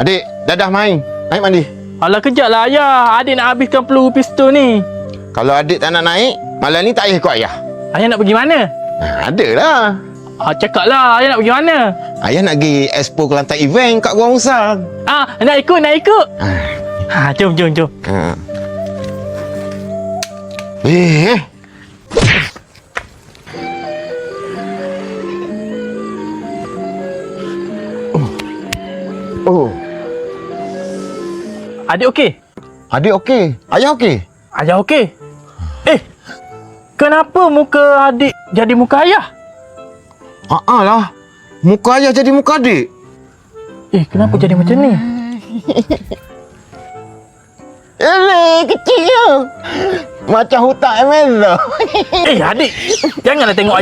Adik, dadah main. Naik mandi. Alah, kejap lah ayah. Adik nak habiskan peluru pistol ni. Kalau adik tak nak naik, malam ni tak payah ikut ayah. Ayah nak pergi mana? Ada lah. Cakap lah, ayah nak pergi mana? Ayah nak pergi expo Kelantan event kat Gua Musang. Nak ikut. Jom. Ha. Eh. Oh. Adik okey? Adik okey. Ayah okey. Ayah okey? Kenapa muka adik jadi muka ayah? Lah. Muka ayah jadi muka adik. Kenapa jadi macam ni? Kecil je. Macam hutan Amazon. Adik, janganlah tengok ayah